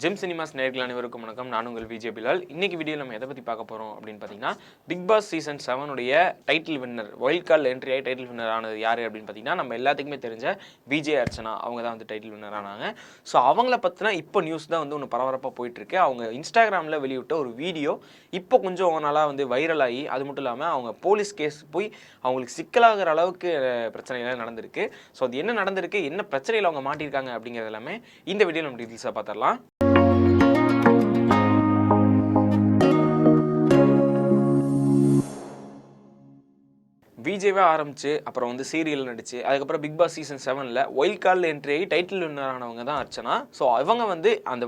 GeM cinemas நேயர்கள் அனைவருக்கும் வணக்கம். நான் உங்கள் விஜய் பிலால். இன்னைக்கு வீடியோ நம்ம எதை பற்றி பார்க்க போகிறோம் அப்படின்னு பார்த்தீங்கன்னா, பிக் பாஸ் சீசன் 7 உடைய டைட்டில் வின்னர், வைல்ட் கார்டில் என்ட்ரி ஆகி டைட்டில் வின்னர் ஆனது யார் அப்படின்னு பார்த்தீங்கன்னா, நம்ம எல்லாத்துக்குமே தெரிஞ்ச விஜய் அர்ச்சனா. அவங்க தான் வந்து டைட்டில் வின்னர் ஆனாங்க. ஸோ அவங்கள பற்றின இப்போ நியூஸ் தான் வந்து ஒன்று பரபரப்பாக போயிட்டுருக்கு. அவங்க இன்ஸ்டாகிராமில் வெளியிட்ட ஒரு வீடியோ இப்போ கொஞ்சம் நாளாக வந்து வைரல் ஆகி, அது மட்டும் இல்லாமல் அவங்க போலீஸ் கேஸ் போய் அவங்களுக்கு சிக்கலாகிற அளவுக்கு பிரச்சனைகள் நடந்திருக்கு. ஸோ அது என்ன நடந்திருக்கு, என்ன பிரச்சனையில் அவங்க மாட்டியிருக்காங்க அப்படிங்கிறது எல்லாமே இந்த வீடியோ நம்ம டீட்டெயில்ஸாக பார்த்துடலாம். விஜேவே ஆரம்பிச்சு அப்புறம் வந்து சீரியல் நடிச்சு அதுக்கப்புறம் பிக் பாஸ் சீசன் 7ல் வைல்ட் கார்டில் என்ட்ரி ஆகி டைட்டில் வின்னர் ஆனவங்க தான் அர்ச்சனா. ஸோ அவங்க வந்து அந்த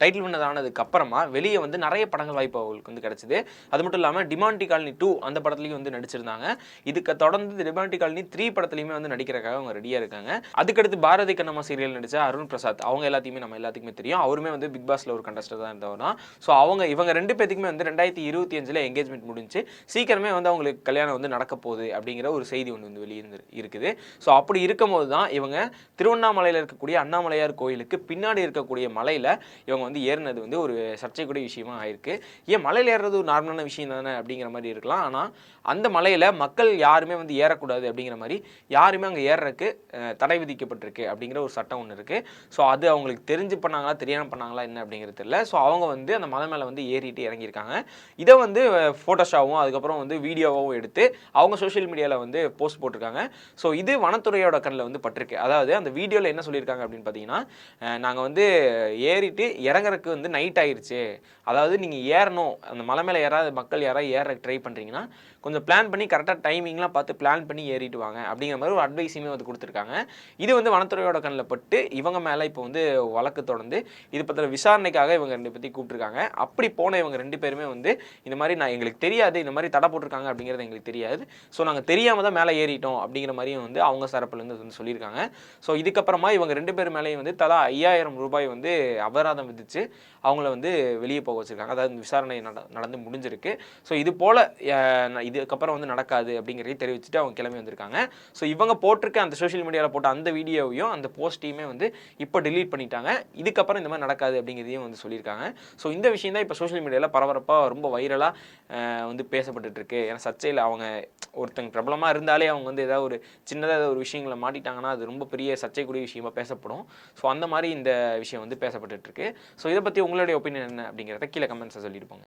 டைட்டில் வின்னர் ஆனதுக்கு அப்புறமா வெளியே வந்து நிறைய படங்கள் வாய்ப்பு அவங்களுக்கு வந்து கிடைச்சிது. அது மட்டும் இல்லாமல் டிமாண்டி காலனி 2 அந்த படத்துலையும் வந்து நடிச்சிருந்தாங்க. இதுக்கு தொடர்ந்து டிமாண்டி காலனி 3 படத்துலையுமே வந்து நடிக்கிறக்காக அவங்க ரெடியாக இருக்காங்க. அதுக்கடுத்து பாரதி கண்ணம்மா சீரியல் நடிச்ச அருண் பிரசாத், அவங்க நம்ம எல்லாத்துக்குமே தெரியும். அவருமே வந்து பிக் பாஸ்ல ஒரு கண்டஸ்டர் தான் இருந்தவர் தான். ஸோ இவங்க ரெண்டு பேத்துக்குமே வந்து 2025 எங்கேஜ்மெண்ட் முடிஞ்சு சீக்கிரமே வந்து அவங்களுக்கு கல்யாணம் வந்து நடக்க போகுது அப்படிங்கிற ஒரு செய்தி ஒன்று வந்து வெளியே இருக்குது. ஸோ அப்படி இருக்கும்போது தான் இவங்க திருவண்ணாமலையில் இருக்கக்கூடிய அண்ணாமலையார் கோயிலுக்கு பின்னாடி இருக்கக்கூடிய மலையில் இவங்க வந்து ஏறினது வந்து ஒரு சர்ச்சைக்குரிய விஷயமா ஆயிருக்கு. ஏன் மலையில் ஏறுறது ஒரு நார்மலான விஷயம் தானே அப்படிங்கிற மாதிரி இருக்கலாம். ஆனால் அந்த மலையில் மக்கள் யாருமே வந்து ஏறக்கூடாது அப்படிங்கிற மாதிரி யாருமே அங்கே ஏறுறதுக்கு தடை விதிக்கப்பட்டிருக்கு அப்படிங்கிற ஒரு சட்டம் ஒன்று இருக்குது. ஸோ அது அவங்களுக்கு தெரிஞ்சு பண்ணாங்களா தெரியாமல் பண்ணாங்களா என்ன அப்படிங்கிறது தெரியல. ஸோ அவங்க வந்து அந்த மலை மேலே வந்து ஏறிட்டு இறங்கியிருக்காங்க. இதை வந்து ஃபோட்டோஷாவும் அதுக்கப்புறம் வந்து வீடியோவாகவும் எடுத்து அவங்க சோஷியல் மீடியாவில் வந்து போஸ்ட் போட்டிருக்காங்க. ஸோ இது வனத்துறையோட கண்ணில் வந்து பட்டிருக்கு. அதாவது அந்த வீடியோவில் என்ன சொல்லியிருக்காங்க அப்படின்னு பார்த்தீங்கன்னா, நாங்கள் வந்து ஏறிட்டு இறங்குறதுக்கு வந்து நைட் ஆயிடுச்சு. அதாவது நீங்கள் ஏறணும், அந்த மலை மேலே மக்கள் யாராவது ஏறக்கு ட்ரை பண்ணுறீங்கன்னா கொஞ்சம் பிளான் பண்ணி கரெக்டாக டைமிங்லாம் பார்த்து பிளான் பண்ணி ஏறிட்டு வாங்க அப்படிங்கிற மாதிரி ஒரு அட்வைஸுமே வந்து கொடுத்துருக்காங்க. இது வந்து வனத்துறையோட கண்ணில் பட்டு இவங்க மேலே இப்போ வந்து வழக்கு தொடர்ந்து இது பற்றின விசாரணைக்காக இவங்க ரெண்டு பற்றி கூப்பிட்டுருக்காங்க. அப்படி போன இவங்க ரெண்டு பேருமே வந்து இந்த மாதிரி எங்களுக்கு தெரியாது, இந்த மாதிரி தடை போட்டிருக்காங்க அப்படிங்கிறது எங்களுக்கு தெரியாது, ஸோ நாங்கள் தெரியாமல் தான் மேலே ஏறிட்டோம் அப்படிங்கிற மாதிரியும் வந்து அவங்க தரப்புலேருந்து வந்து சொல்லியிருக்காங்க. ஸோ இதுக்கப்புறமா இவங்க ரெண்டு பேர் மேலேயும் வந்து தலா 5000 ரூபாய் வந்து அபராதம் விதித்து அவங்கள வந்து வெளியே போக வச்சுருக்காங்க. அதாவது விசாரணை நடந்து முடிஞ்சிருக்கு. ஸோ இது போல் இதுக்கப்புறம் வந்து நடக்காது அப்படிங்கிறதையும் தெரிவிச்சுட்டு அவங்க கிளம்பி வந்திருக்காங்க. ஸோ இவங்க போட்டிருக்க அந்த சோஷியல் மீடியாவில் போட்ட அந்த வீடியோவையும் அந்த போஸ்ட்டையுமே வந்து இப்போ டிலீட் பண்ணிட்டாங்க. இதுக்கப்புறம் இந்த மாதிரி நடக்காது அப்படிங்கிறதையும் வந்து சொல்லியிருக்காங்க. ஸோ இந்த விஷயம் தான் இப்போ சோஷியல் மீடியாவில் பரபரப்பாக ரொம்ப வைரலாக வந்து பேசப்பட்டு இருக்கு. ஏன்னா சர்ச்சையில் அவங்க ஒருத்தங்க பிரபலமாக இருந்தாலே அவங்க வந்து ஏதாவது ஒரு சின்னதாக ஒரு விஷயங்களை மாட்டிட்டாங்கன்னா அது ரொம்ப பெரிய சர்ச்சைக்குரிய விஷயமா பேசப்படும். ஸோ அந்த மாதிரி இந்த விஷயம் வந்து பேசப்பட்டு இருக்கு. ஸோ இதை பற்றி உங்களுடைய ஒப்பீனியன் என்ன அப்படிங்கிறத கீழே கமெண்ட்ஸை சொல்லியிருப்பாங்க.